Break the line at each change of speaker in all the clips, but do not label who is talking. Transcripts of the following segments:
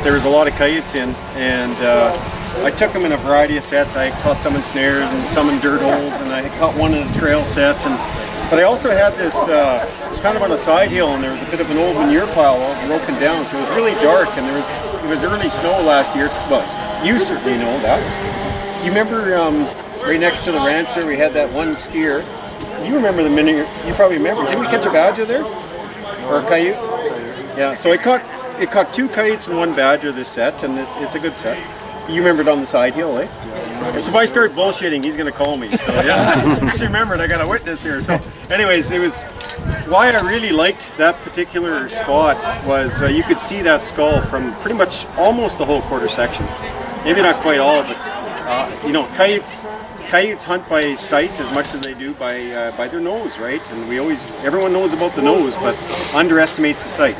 but there was a lot of coyotes in, and I took them in a variety of sets. I caught some in snares and some in dirt holes, and I caught one in a trail set. But I also had this, it was kind of on a side hill, and there was a bit of an old manure pile all broken down, so it was really dark, and it was early snow last year. Well, you certainly know that. You remember right next to the ranch there, we had that one steer. You remember the minute, you probably remember. Didn't we catch a badger there? Or a coyote? Yeah, so it caught 2 coyotes and 1 badger this set, and it's a good set. You remember it on the side hill, eh? So if I start bullshitting, he's going to call me. So yeah, just remembered I got a witness here. So anyways, it was why I really liked that particular spot was you could see that skull from pretty much almost the whole quarter section. Maybe not quite all, but you know, coyotes hunt by sight as much as they do by their nose, right? And everyone knows about the nose, but underestimates the sight.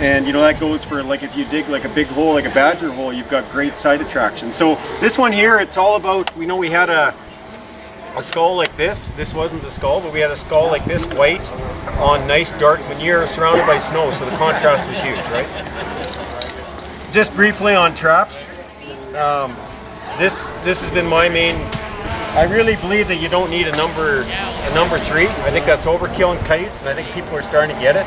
And you know, that goes for like if you dig like a big hole, like a badger hole, you've got great sight attraction. So this one here, it's all about, we know we had a skull like this. This wasn't the skull, but we had a skull like this, white, on nice dark manure surrounded by snow. So the contrast was huge, right? Just briefly on traps. This has been my main. I really believe that you don't need a number 3. I think that's overkill in kites, and I think people are starting to get it.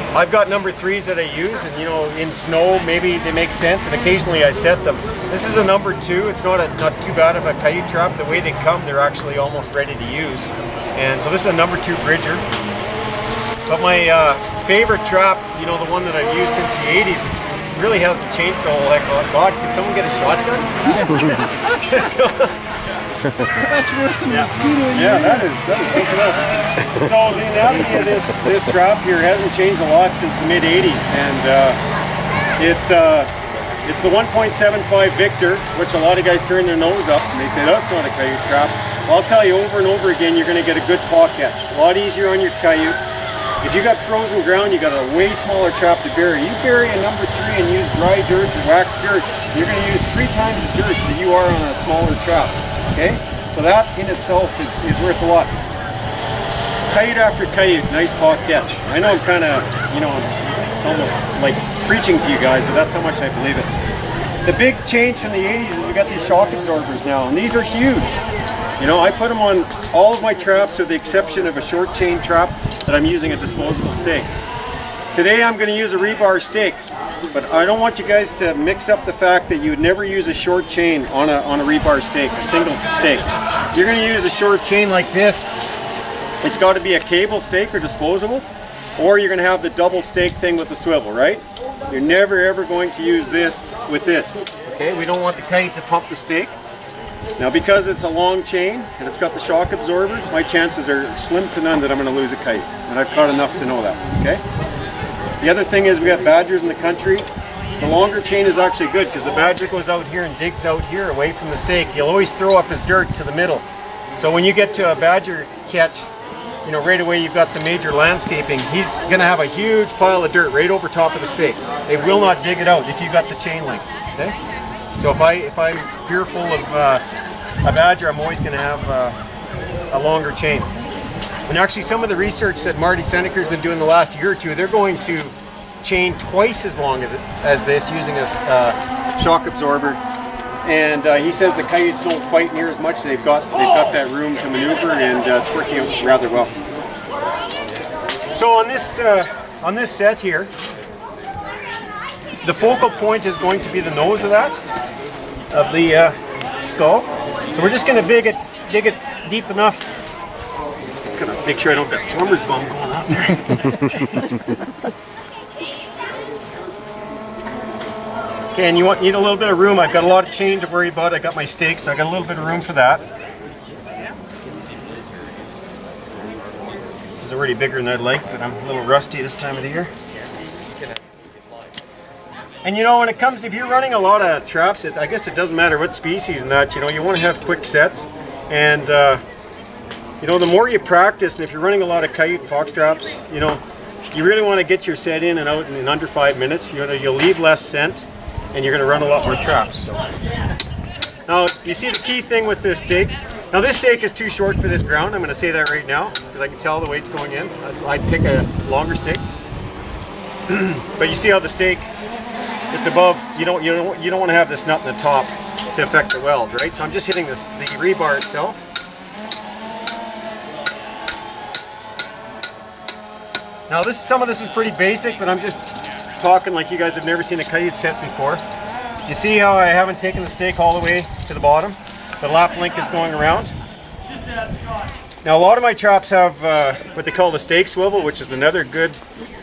I've got number 3s that I use, and you know, in snow maybe they make sense, and occasionally I set them. This is a number 2. It's not too bad of a coyote trap. The way they come, they're actually almost ready to use. And so this is a number 2 bridger. But my favorite trap, you know, the one that I've used since the 80s, really hasn't changed a whole heck of a lot. God, can someone get a shotgun?
That's worse than a mosquito.
Yeah, that is something else. So the anatomy of this drop here hasn't changed a lot since the mid 80s, and it's the 1.75 Victor, which a lot of guys turn their nose up and they say that's not a coyote trap. Well, I'll tell you over and over again, you're going to get a good paw catch. A lot easier on your coyote. If you got frozen ground, you got a way smaller trap to bury. You bury a number 3 and use dry dirt or waxed dirt, you're going to use 3 times the dirt that you are on a smaller trap. Okay, so that in itself is worth a lot. Coyote after coyote, nice paw catch. I know I'm kind of, you know, it's almost like preaching to you guys, but that's how much I believe it. The big change from the 80s is we got these shock absorbers now, and these are huge. You know, I put them on all of my traps with the exception of a short chain trap that I'm using a disposable stake. Today I'm going to use a rebar stake. But I don't want you guys to mix up the fact that you would never use a short chain on a rebar stake, a single stake. If you're going to use a short chain like this, it's got to be a cable stake or disposable, or you're going to have the double stake thing with the swivel, right? You're never ever going to use this with this. Okay, we don't want the kite to pump the stake. Now because it's a long chain and it's got the shock absorber, my chances are slim to none that I'm going to lose a kite. And I've caught enough to know that, okay? The other thing is we got badgers in the country. The longer chain is actually good because the badger goes out here and digs out here away from the stake. He'll always throw up his dirt to the middle. So when you get to a badger catch, you know, right away you've got some major landscaping. He's going to have a huge pile of dirt right over top of the stake. They will not dig it out if you've got the chain length. Okay? So if I'm fearful of a badger, I'm always going to have a longer chain. And actually some of the research that Marty Seneker's been doing the last year or two, they're going to chain twice as long as this using a shock absorber. And he says the coyotes don't fight near as much. They've got that room to maneuver, and it's working out rather well. So on this set here, the focal point is going to be the nose of the skull. So we're just going to dig it deep enough. Gotta make sure I don't got plumber's bum going out there. Okay, and need a little bit of room. I've got a lot of chain to worry about. I got my stakes, so I got a little bit of room for that. This is already bigger than I'd like, but I'm a little rusty this time of the year. And you know, when it comes, if you're running a lot of traps, I guess it doesn't matter what species and that, you know, you want to have quick sets. And you know, the more you practice, and if you're running a lot of coyote and fox traps, you know, you really want to get your set in and out in under 5 minutes. You know, you'll leave less scent, and you're going to run a lot more traps. So. Now, you see the key thing with this stake. Now, this stake is too short for this ground. I'm going to say that right now, because I can tell the weight's going in. I'd pick a longer stake. But you see how the stake, it's above. You don't want to have this nut in the top to affect the weld, right? So I'm just hitting the rebar itself. Now some of this is pretty basic, but I'm just talking like you guys have never seen a coyote set before. You see how I haven't taken the stake all the way to the bottom? The lap link is going around. Now a lot of my traps have what they call the stake swivel, which is another good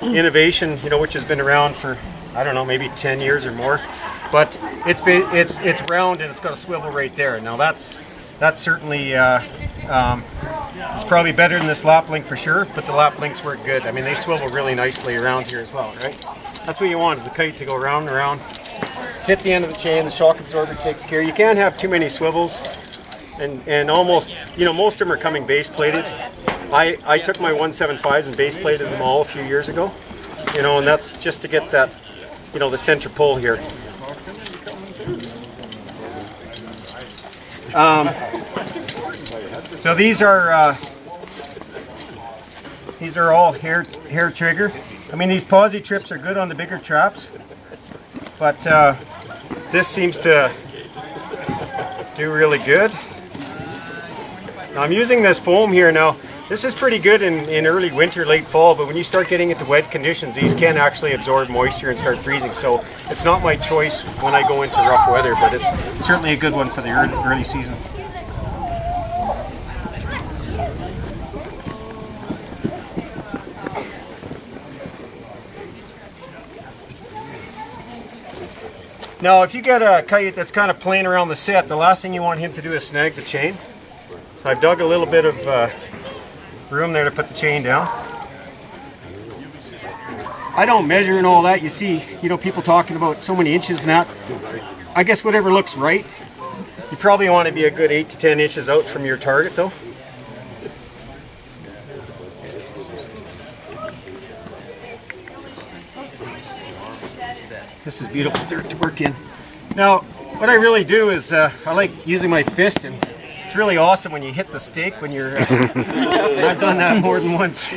innovation, which has been around for, I don't know, maybe 10 years or more. But it's round and it's got a swivel right there. Now that's certainly it's probably better than this lap link for sure, but the lap links work good. I mean, they swivel really nicely around here as well, right? That's what you want, is the kite to go round and around. Hit the end of the chain, the shock absorber takes care. You can't have too many swivels, and almost, most of them are coming base plated. I took my 175s and base plated them all a few years ago, and that's just to get that, the center pull here. So these are all hair trigger. I mean, these posi trips are good on the bigger traps, but this seems to do really good. Now, I'm using this foam here now. This is pretty good in early winter, late fall, but when you start getting into wet conditions, these can actually absorb moisture and start freezing. So it's not my choice when I go into rough weather, but it's certainly a good one for the early season. Now, if you get a coyote that's kind of playing around the set, the last thing you want him to do is snag the chain. So I've dug a little bit of room there to put the chain down. I don't measure and all that. You see, people talking about so many inches and that. I guess whatever looks right. You probably want to be a good 8 to 10 inches out from your target, though. This is beautiful dirt to work in. Now, what I really do is I like using my fist, and it's really awesome when you hit the stake when you're. I've done that more than once.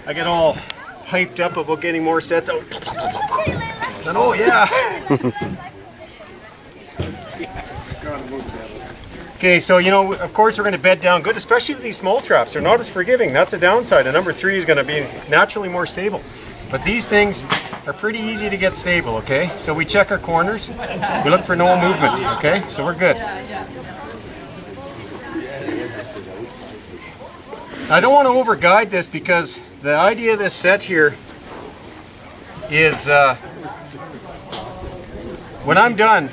I get all hyped up about getting more sets out. And oh yeah. Okay, so of course we're going to bed down good, especially with these small traps. They're not as forgiving. That's a downside. A number 3 is going to be naturally more stable. But these things are pretty easy to get stable, okay? So we check our corners. We look for no movement, okay? So we're good. I don't want to over-guide this because the idea of this set here is when I'm done,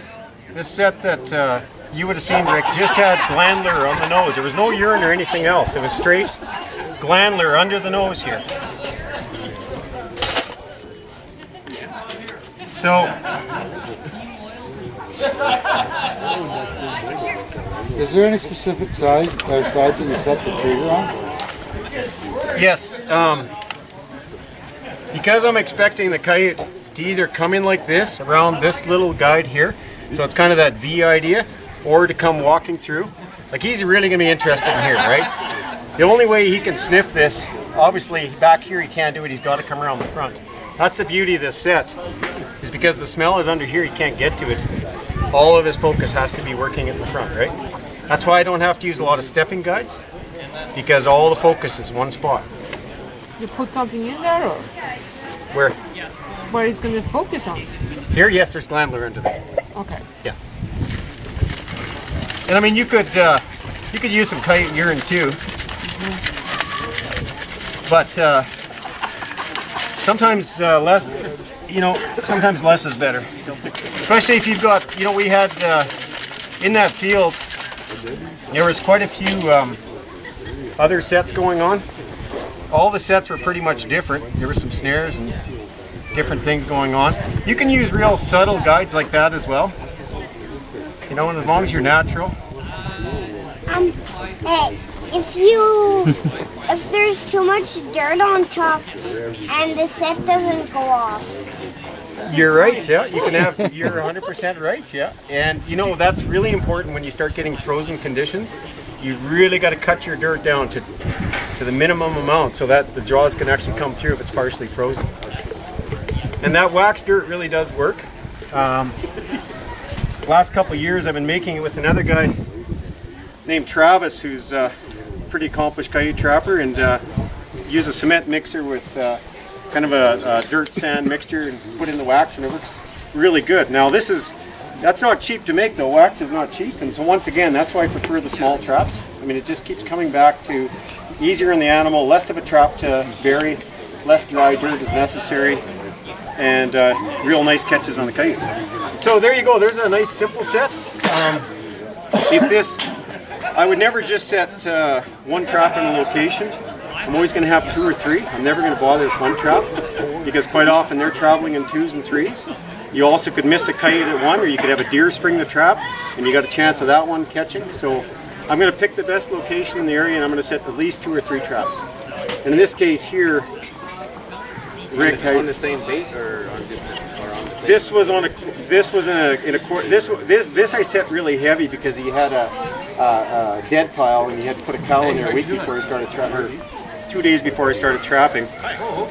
this set that you would have seen, Rick, just had glandler on the nose. There was no urine or anything else. It was straight glandler under the nose here. So,
is there any specific side that you set the trigger on?
Yes, because I'm expecting the coyote to either come in like this, around this little guide here, so it's kind of that V idea, or to come walking through. Like, he's really going to be interested in here, right? The only way he can sniff this, obviously back here he can't do it, he's got to come around the front. That's the beauty of this set, is because the smell is under here, he can't get to it. All of his focus has to be working at the front, right? That's why I don't have to use a lot of stepping guides, because all the focus is one spot.
You put something in there, or
Where?
where it's going to focus on?
Here, yes, there's glandler under there.
Okay.
Yeah. And I mean, you could use some coyote urine too, but sometimes less. Sometimes less is better. Especially if you've got, we had in that field, there was quite a few other sets going on. All the sets were pretty much different. There were some snares and different things going on. You can use real subtle guides like that as well. And as long as you're natural.
Hey, if there's too much dirt on top and the set doesn't go off.
You're right, yeah. You're 100% right, yeah. And that's really important when you start getting frozen conditions. You've really got to cut your dirt down to to the minimum amount so that the jaws can actually come through if it's partially frozen. And that wax dirt really does work. Last couple of years I've been making it with another guy named Travis, who's a pretty accomplished coyote trapper, and use a cement mixer with kind of a dirt sand mixture and put in the wax, and it works really good. Now that's not cheap to make though. Wax is not cheap, and so once again that's why I prefer the small traps. I mean, it just keeps coming back to easier on the animal, less of a trap to bury, less dry dirt is necessary, and real nice catches on the coyotes. So there you go, there's a nice simple set. I would never just set one trap in a location. I'm always going to have 2 or 3. I'm never going to bother with one trap because quite often they're traveling in 2s and 3s. You also could miss a coyote at one, or you could have a deer spring the trap and you got a chance of that one catching. So I'm going to pick the best location in the area and I'm going to set at least 2 or 3 traps. And in this case here, Rick,
on the same bait or on different?
This was in a this I set really heavy because he had a dead pile and he had to put a cow in there a week before he started trapping, 2 days before I started trapping.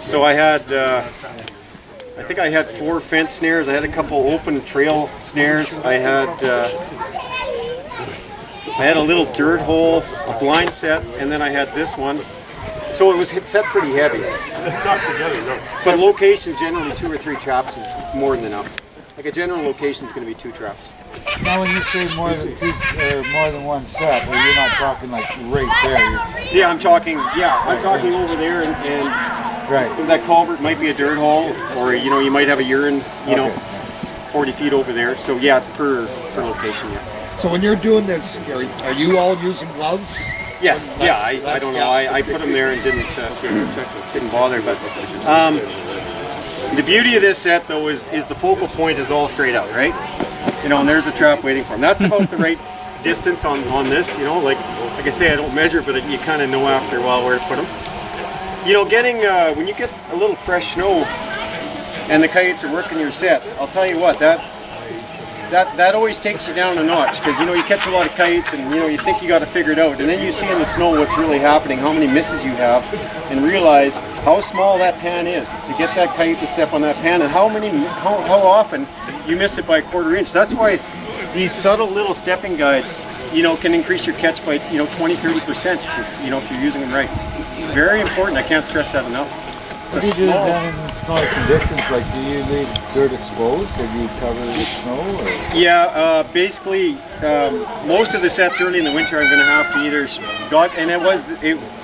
So I had I think I had 4 fence snares. I had a couple open trail snares. I had a little dirt hole, a blind set, and then I had this one. So it was set pretty heavy. But location, generally 2 or 3 traps is more than enough. Like a general location is going to be 2 traps.
Now, when you say more than 2 or more than one set, well, you're not talking like right there.
Yeah, I'm talking over there, and
right.
That culvert might be a dirt hole, or you might have a urine, 40 feet over there. So yeah, it's per location. Yeah.
So when you're doing this, are you all using gloves?
Yes, yeah, I don't know. I put them there and didn't bother. But the beauty of this set, though, is the focal point is all straight out, right? And there's a trap waiting for them. That's about the right distance on this. Like I say, I don't measure, but you kind of know after a while where to put them. Getting when you get a little fresh snow and the coyotes are working your sets, I'll tell you what, that always takes you down a notch, because you catch a lot of kites and you think you got to figure it out, and then you see in the snow what's really happening, how many misses you have, and realize how small that pan is to get that kite to step on that pan, and how often you miss it by a 1/4 inch. That's why these subtle little stepping guides can increase your catch by 20-30% if you're using them right. Very important. I can't stress that enough.
What do you do then in snowy conditions? Like, do you leave dirt exposed, or do you cover it with snow? Or?
Yeah, basically, most of the sets early in the winter I'm going to have to either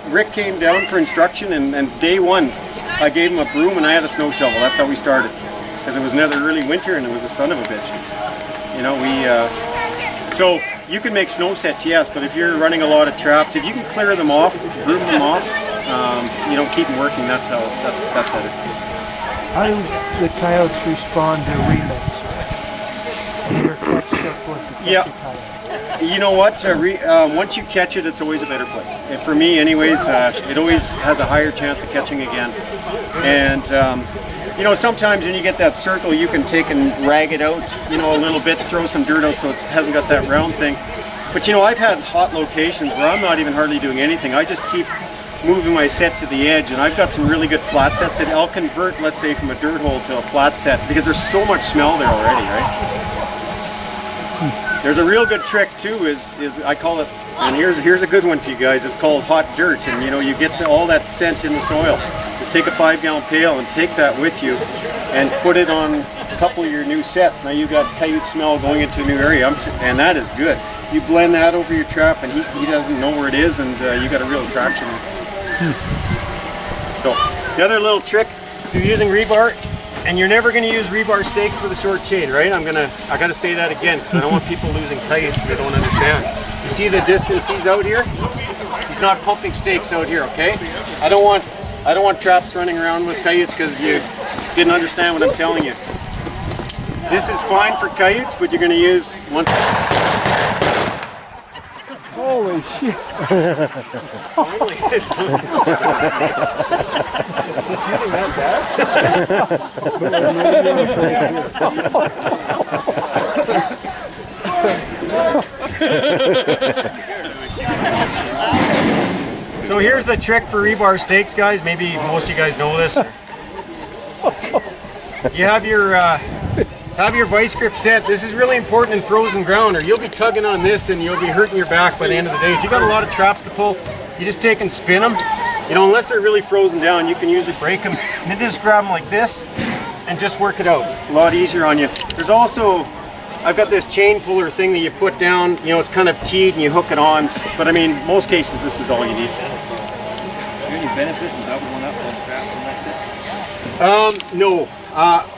Rick came down for instruction, and day one I gave him a broom and I had a snow shovel. That's how we started, because it was another early winter and it was the son of a bitch. So you can make snow sets, yes, but if you're running a lot of traps, if you can clear them off, broom them off, keep them working. That's better.
How do the coyotes respond to remix?
Yeah, you know what? Once you catch it, it's always a better place. And for me, anyways, it always has a higher chance of catching again. And sometimes when you get that circle, you can take and rag it out, a little bit, throw some dirt out so it hasn't got that round thing. But I've had hot locations where I'm not even hardly doing anything. I just keep moving my set to the edge, and I've got some really good flat sets that I'll convert, let's say, from a dirt hole to a flat set, because there's so much smell there already, right? There's a real good trick too, is I call it, and here's a good one for you guys. It's called hot dirt, and you get all that scent in the soil. Just take a 5-gallon pail and take that with you, and put it on a couple of your new sets. Now you've got coyote smell going into a new area, and that is good. You blend that over your trap, and he doesn't know where it is, and you got a real attraction. So the other little trick, if you're using rebar, and you're never going to use rebar stakes with a short chain, right? I got to say that again, because I don't want people losing kites they don't understand. You see the distance he's out here? He's not pumping stakes out here, okay? I don't want traps running around with kites because you didn't understand what I'm telling you. This is fine for kites, but you're going to use one.
Holy shit!
Shooting that bad?
So here's the trick for rebar stakes, guys. Maybe most of you guys know this. You have your vice grip set. This is really important in frozen ground, or you'll be tugging on this and you'll be hurting your back by the end of the day. If you got a lot of traps to pull, you just take and spin them. You know, unless they're really frozen down, you can usually break them. And then just grab them like this and just work it out. A lot easier on you. There's also, I've got this chain puller thing that you put down. You know, it's kind of keyed and you hook it on. But I mean, most cases, this is all you need.
Is there any benefit in doubling up on traps and that's it?
No.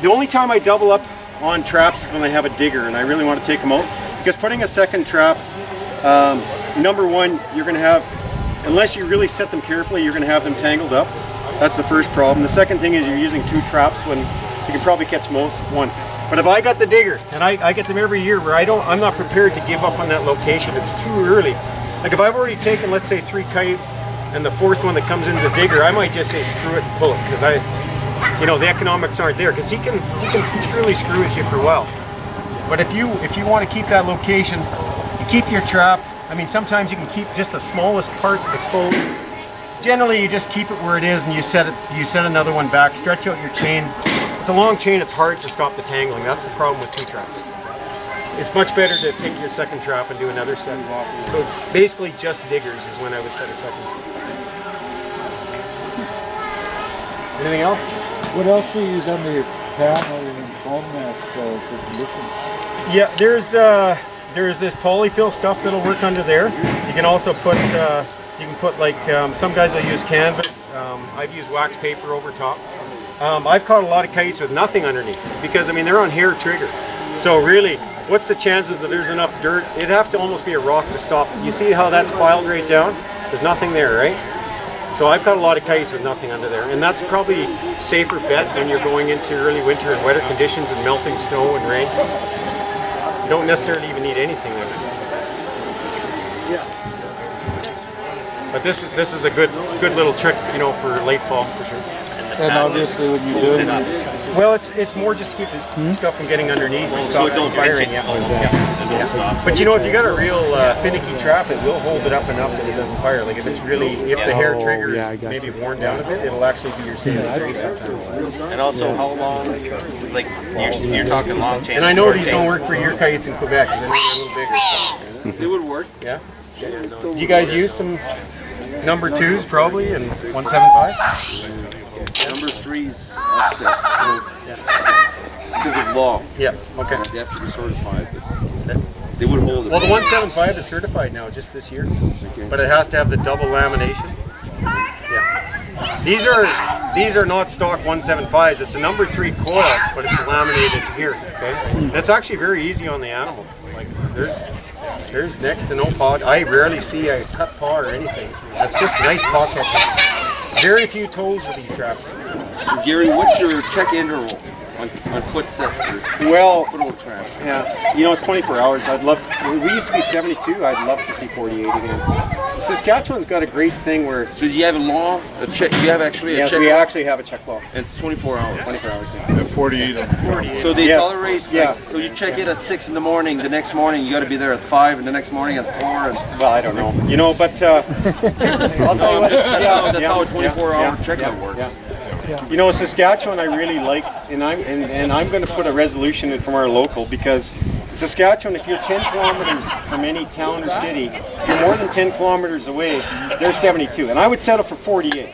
The only time I double up on traps is when I have a digger and I really want to take them out. Because putting a second trap, number one, you're going to have, unless you really set them carefully, you're going to have them tangled up. That's the first problem. The second thing is you're using 2 traps when you can probably catch most with 1. But if I got the digger, and I get them every year where I'm not prepared to give up on that location, it's too early. Like if I've already taken, let's say 3 kites, and the 4th one that comes in is a digger, I might just say screw it and pull it, because you know, the economics aren't there, because he can truly screw with you for a while. But if you want to keep that location, you keep your trap. I mean, sometimes you can keep just the smallest part exposed. Generally, you just keep it where it is, and you set another one back, stretch out your chain. With the long chain, it's hard to stop the tangling. That's the problem with 2 traps. It's much better to take your second trap and do another set. So basically, just diggers is when I would set a second. Anything else?
What else do you use under your pan other than foam mats for conditions?
Yeah, there's this polyfill stuff that'll work under there. You can also put like some guys will use canvas. I've used wax paper over top. I've caught a lot of kites with nothing underneath because I mean they're on hair trigger. So really, what's the chances that there's enough dirt? It'd have to almost be a rock to stop. You see how that's filed right down? There's nothing there, right? So I've caught a lot of kites with nothing under there, and that's probably safer bet when you're going into early winter and wetter conditions and melting snow and rain. You don't necessarily even need anything there. Yeah. But this is a good little trick, you know, for late fall for sure.
And obviously when you do it,
well, it's more just to keep the stuff from getting underneath and stop it from firing. Yeah. But you know, if you got a real finicky trap, it will hold it up enough that it doesn't fire. Like if it's really, if the hair trigger is maybe worn down a bit, it'll actually be your saving grace sometimes.
And also, how long? Like you're talking long chain.
And I know these don't work for your kites in Quebec because I know they're a little bigger.
It would work.
Yeah. Do you guys use some number 2s probably and 175?
Number 3's upset because of law.
Yeah. Okay.
They have to be certified, but they would hold it.
Well, the 175 is certified now, just this year, but it has to have the double lamination. Yeah. These are not stock 175s. It's a number 3 coil, but it's laminated here. Okay. And it's actually very easy on the animal. Like there's next to no paw. I rarely see a cut paw or anything. That's just nice paw catching. Very few toes with these traps.
Gary, what's your check interval on foot set?
Well,
foothold trap?
Yeah, you know, it's 24 hours. We used to be 72. I'd love to see 48 again. Saskatchewan's got a great thing where...
So do you have a law, a check? You have actually a check?
Yes, we actually have a check law.
And it's 24 hours?
24 hours, yeah.
48.
So they tolerate,
yeah.
So you check it at 6 in the morning, the next morning you got to be there at 5, and the next morning at 4. And
well, I don't know. You know, but I'll tell you what.
That's how a 24-hour checkout works.
Yeah. You know, Saskatchewan I really like, and I'm going to put a resolution in from our local, because in Saskatchewan, if you're 10 kilometers from any town or city, if you're more than 10 kilometers away, they're 72, and I would settle for 48.